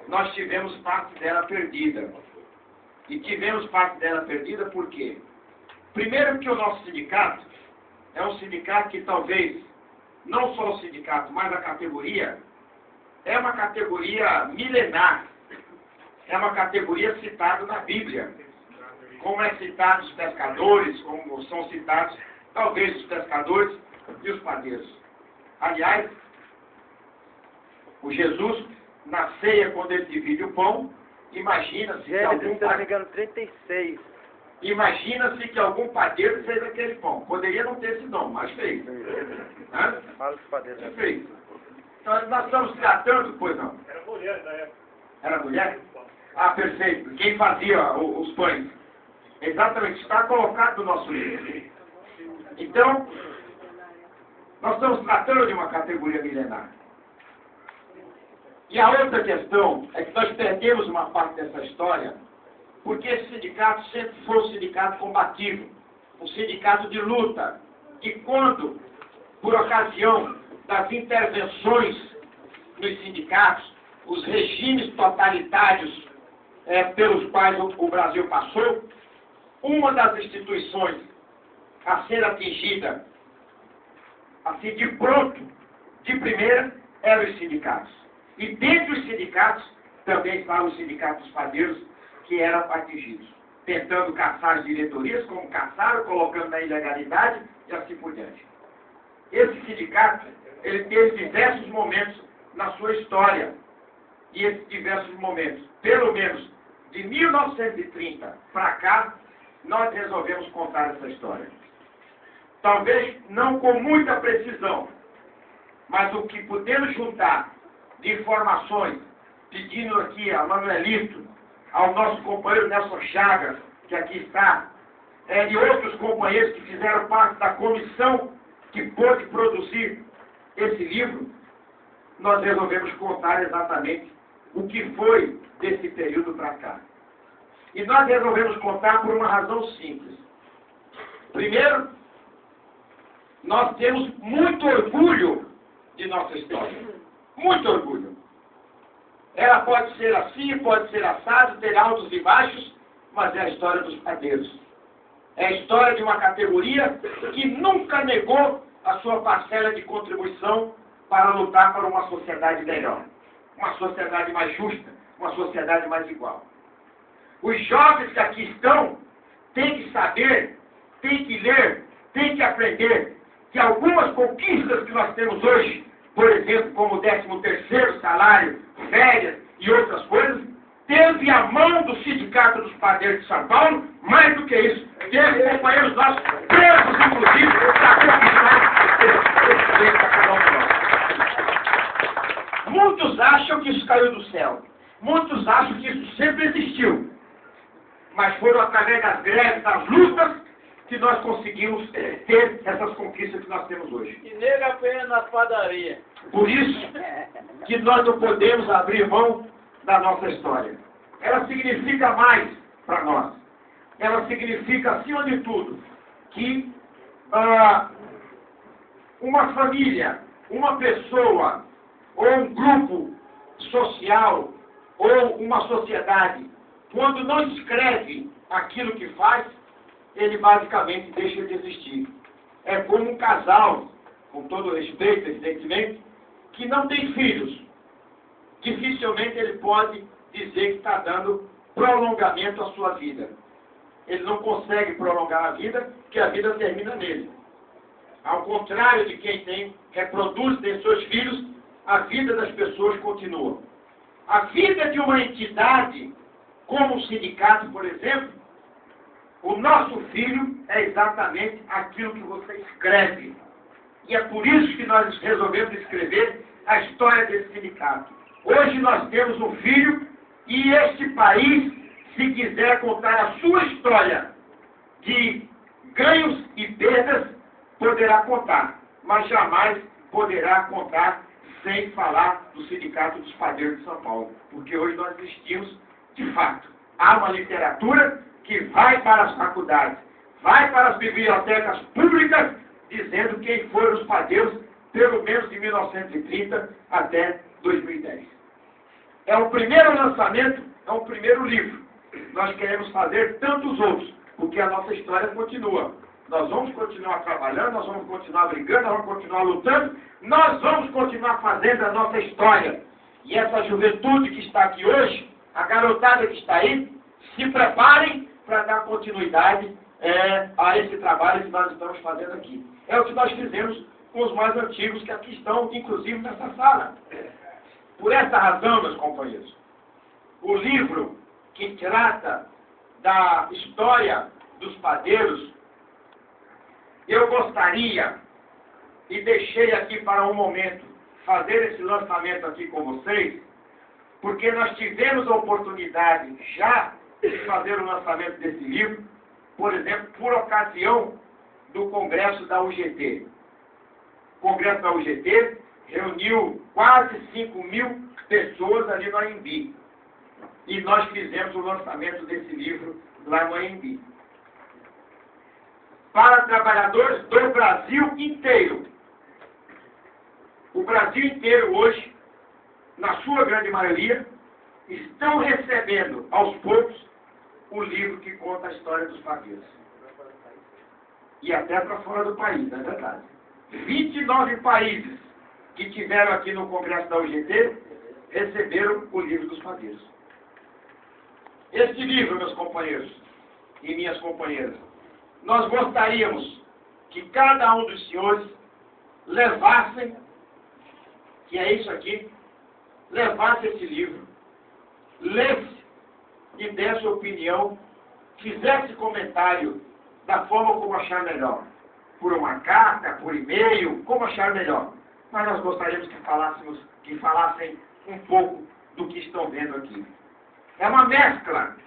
nós tivemos parte dela perdida. E tivemos parte dela perdida por quê? Primeiro que o nosso sindicato é um sindicato que talvez, não só o sindicato, mas a categoria, é uma categoria milenar. É uma categoria citada na Bíblia. Como é citado os pescadores, como são citados, talvez, os pescadores e os padeiros. Aliás, o Jesus, na ceia, quando ele divide o pão, imagina-se que algum padeiro... 36. Imagina-se que algum padeiro fez aquele pão. Poderia não ter esse dom, mas fez. Fala dos padeiros. Fez. Então, nós estamos tratando, pois não? Era mulher na época. Era mulher? Ah, perfeito. Quem fazia os pães? Exatamente, está colocado no nosso livro. Então, nós estamos tratando de uma categoria milenar. E a outra questão é que nós perdemos uma parte dessa história porque esse sindicato sempre foi um sindicato combativo, um sindicato de luta. E quando, por ocasião das intervenções nos sindicatos, os regimes totalitários pelos quais o Brasil passou, uma das instituições a ser atingida, assim de pronto, de primeira, eram os sindicatos. E dentre os sindicatos, também estavam os sindicatos padeiros que eram atingidos, tentando caçar as diretorias, como caçaram, colocando na ilegalidade e assim por diante. Esse sindicato, ele teve diversos momentos na sua história. E esses diversos momentos, pelo menos de 1930 para cá, nós resolvemos contar essa história. Talvez não com muita precisão, mas o que podemos juntar de informações, pedindo aqui a Manuelito, ao nosso companheiro Nelson Chagas, que aqui está, e outros companheiros que fizeram parte da comissão que pôde produzir esse livro, nós resolvemos contar exatamente o que foi desse período para cá. E nós resolvemos contar por uma razão simples. Primeiro, nós temos muito orgulho de nossa história. Muito orgulho. Ela pode ser assim, pode ser assado, ter altos e baixos, mas é a história dos padeiros. É a história de uma categoria que nunca negou a sua parcela de contribuição para lutar por uma sociedade melhor, uma sociedade mais justa, uma sociedade mais igual. Os jovens que aqui estão têm que saber, têm que ler, têm que aprender que algumas conquistas que nós temos hoje, por exemplo, como o 13º salário, férias e outras coisas, teve a mão do Sindicato dos Padeiros de São Paulo, mais do que isso, teve companheiros nossos presos, inclusive, para conquistar esse direito para cada um de nós. Muitos acham que isso caiu do céu. Muitos acham que isso sempre existiu. Mas foram através das greves, das lutas, que nós conseguimos ter essas conquistas que nós temos hoje. E nega apenas na padaria. Por isso que nós não podemos abrir mão da nossa história. Ela significa mais para nós. Ela significa, acima de tudo, que uma família, uma pessoa, ou um grupo social, ou uma sociedade, quando não escreve aquilo que faz, ele basicamente deixa de existir. É como um casal, com todo respeito, evidentemente, que não tem filhos. Dificilmente ele pode dizer que está dando prolongamento à sua vida. Ele não consegue prolongar a vida, porque a vida termina nele. Ao contrário de quem reproduz em seus filhos, a vida das pessoas continua. A vida de uma entidade, como o sindicato, por exemplo, o nosso filho é exatamente aquilo que você escreve. E é por isso que nós resolvemos escrever a história desse sindicato. Hoje nós temos um filho e este país, se quiser contar a sua história de ganhos e perdas, poderá contar. Mas jamais poderá contar sem falar do Sindicato dos Padeiros de São Paulo. Porque hoje nós existimos, de fato. Há uma literatura que vai para as faculdades, vai para as bibliotecas públicas, dizendo quem foram os padeiros, pelo menos de 1930 até 2010. é o primeiro lançamento, é o primeiro livro. Nós queremos fazer tantos outros, porque a nossa história continua. Nós vamos continuar trabalhando, nós vamos continuar brigando, nós vamos continuar lutando, nós vamos continuar fazendo a nossa história. E essa juventude que está aqui hoje, a garotada que está aí, se preparem para dar continuidade a esse trabalho que nós estamos fazendo aqui. É o que nós fizemos com os mais antigos que aqui estão, inclusive nessa sala. Por essa razão, meus companheiros, o livro que trata da história dos padeiros, eu gostaria, e deixei aqui para um momento, fazer esse lançamento aqui com vocês, porque nós tivemos a oportunidade já de fazer o lançamento desse livro, por exemplo, por ocasião do Congresso da UGT. O Congresso da UGT reuniu quase 5.000 pessoas ali no Anhembi. E nós fizemos o lançamento desse livro lá no Anhembi. Para trabalhadores do Brasil inteiro. O Brasil inteiro hoje, na sua grande maioria, estão recebendo aos poucos o livro que conta a história dos padeiros. E até para fora do país, não é verdade? 29 países que tiveram aqui no Congresso da UGT receberam o livro dos padeiros. Este livro, meus companheiros e minhas companheiras, nós gostaríamos que cada um dos senhores levassem, que é isso aqui, levasse esse livro, lesse e desse sua opinião, fizesse comentário da forma como achar melhor. Por uma carta, por e-mail, como achar melhor. Mas nós gostaríamos que falassem um pouco do que estão vendo aqui. É uma mescla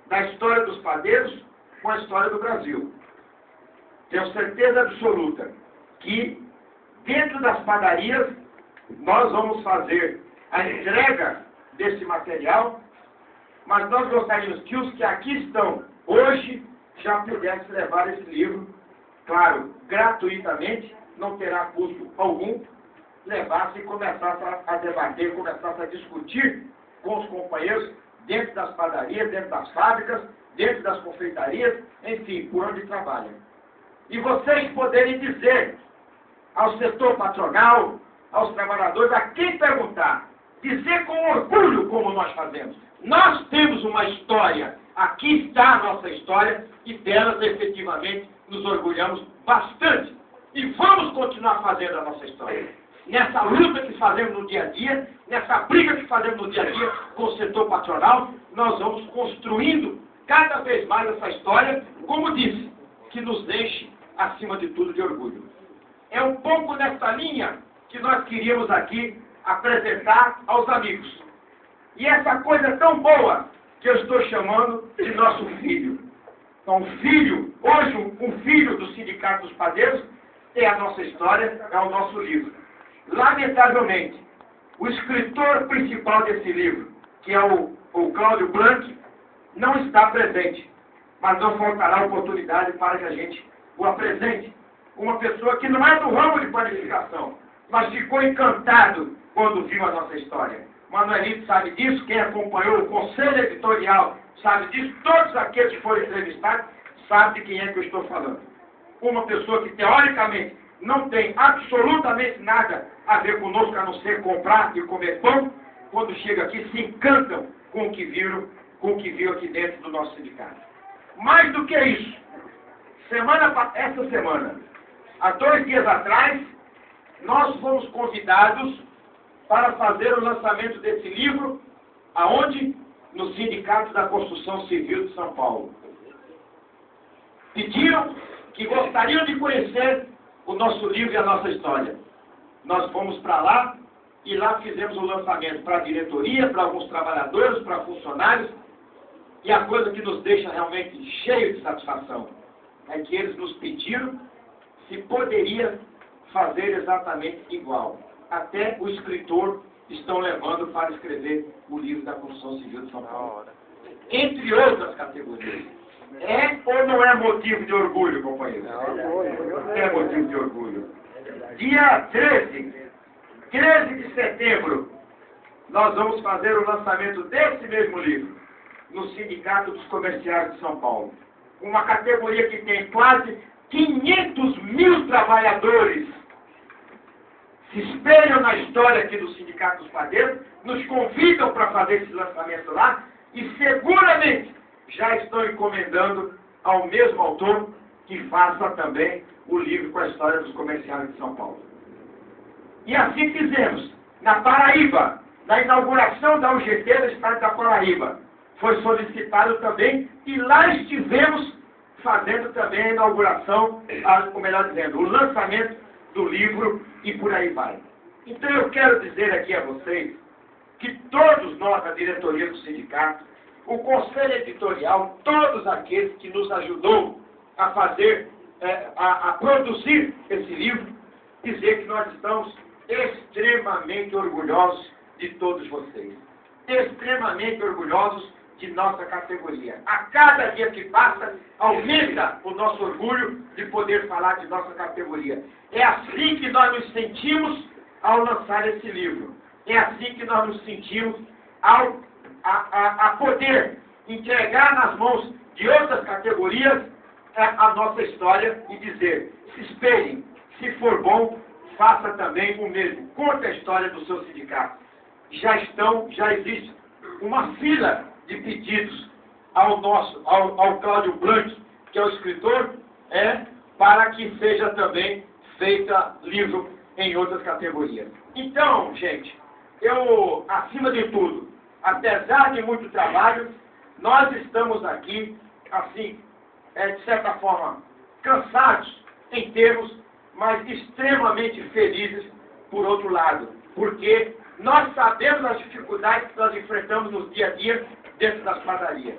da história dos padeiros com a história do Brasil. Tenho certeza absoluta que dentro das padarias nós vamos fazer a entrega desse material, mas nós gostaríamos que os que aqui estão hoje já pudessem levar esse livro, claro, gratuitamente, não terá custo algum, levasse e começasse a debater, começasse a discutir com os companheiros dentro das padarias, dentro das fábricas, dentro das confeitarias, enfim, por onde trabalham. E vocês poderem dizer ao setor patronal, aos trabalhadores, a quem perguntar, dizer com orgulho como nós fazemos. Nós temos uma história, aqui está a nossa história, e delas efetivamente nos orgulhamos bastante. E vamos continuar fazendo a nossa história. Nessa luta que fazemos no dia a dia, nessa briga que fazemos no dia a dia com o setor patronal, nós vamos construindo cada vez mais essa história, como disse, que nos enche, acima de tudo, de orgulho. É um pouco nessa linha que nós queríamos aqui apresentar aos amigos. E essa coisa é tão boa que eu estou chamando de nosso filho. Então, hoje um filho do Sindicato dos Padeiros é a nossa história, é o nosso livro. Lamentavelmente, o escritor principal desse livro, que é o Cláudio Blanc, não está presente, mas não faltará oportunidade para que a gente o apresente. Uma pessoa que não é do ramo de panificação, mas ficou encantado quando viu a nossa história. Manuelito sabe disso, quem acompanhou o conselho editorial sabe disso, todos aqueles que foram entrevistados sabem de quem é que eu estou falando. Uma pessoa que, teoricamente, não tem absolutamente nada a ver conosco, a não ser comprar e comer pão, quando chega aqui se encantam com o que viram, com o que viu aqui dentro do nosso sindicato. Mais do que isso, essa semana, há 2 dias atrás, nós fomos convidados para fazer o lançamento desse livro, aonde? No Sindicato da Construção Civil de São Paulo. Pediram que gostariam de conhecer o nosso livro e a nossa história. Nós fomos para lá e lá fizemos o lançamento para a diretoria, para alguns trabalhadores, para funcionários, e a coisa que nos deixa realmente cheio de satisfação é que eles nos pediram se poderia fazer exatamente igual. Até o escritor estão levando para escrever o livro da Construção Civil de São Paulo. Entre outras categorias. É ou não é motivo de orgulho, companheiros? É motivo de orgulho. Dia 13 de setembro, nós vamos fazer o lançamento desse mesmo livro no Sindicato dos Comerciários de São Paulo. Uma categoria que tem quase 500 mil trabalhadores. Se espelham na história aqui do Sindicato dos Padeiros, nos convidam para fazer esse lançamento lá e seguramente já estão encomendando ao mesmo autor que faça também o livro com a história dos comerciários de São Paulo. E assim fizemos, na Paraíba, na inauguração da UGT do Estado da Paraíba. Foi solicitado também e lá estivemos fazendo também a inauguração, ou melhor dizendo, o lançamento do livro e por aí vai. Então eu quero dizer aqui a vocês que todos nós, da diretoria do sindicato, o conselho editorial, todos aqueles que nos ajudou a fazer, a produzir esse livro, dizer que nós estamos extremamente orgulhosos de todos vocês. Extremamente orgulhosos de nossa categoria. A cada dia que passa, aumenta o nosso orgulho de poder falar de nossa categoria. É assim que nós nos sentimos ao lançar esse livro. É assim que nós nos sentimos ao poder entregar nas mãos de outras categorias a nossa história e dizer, se espelhem, se for bom, faça também o mesmo. Conte a história do seu sindicato. Já existe uma fila de pedidos ao Cláudio Blanc, que é o escritor, para que seja também feita livro em outras categorias. Então, gente, eu, acima de tudo, apesar de muito trabalho, nós estamos aqui, assim, de certa forma, cansados em termos, mas extremamente felizes por outro lado, porque nós sabemos as dificuldades que nós enfrentamos no dia a dia dentro das padarias.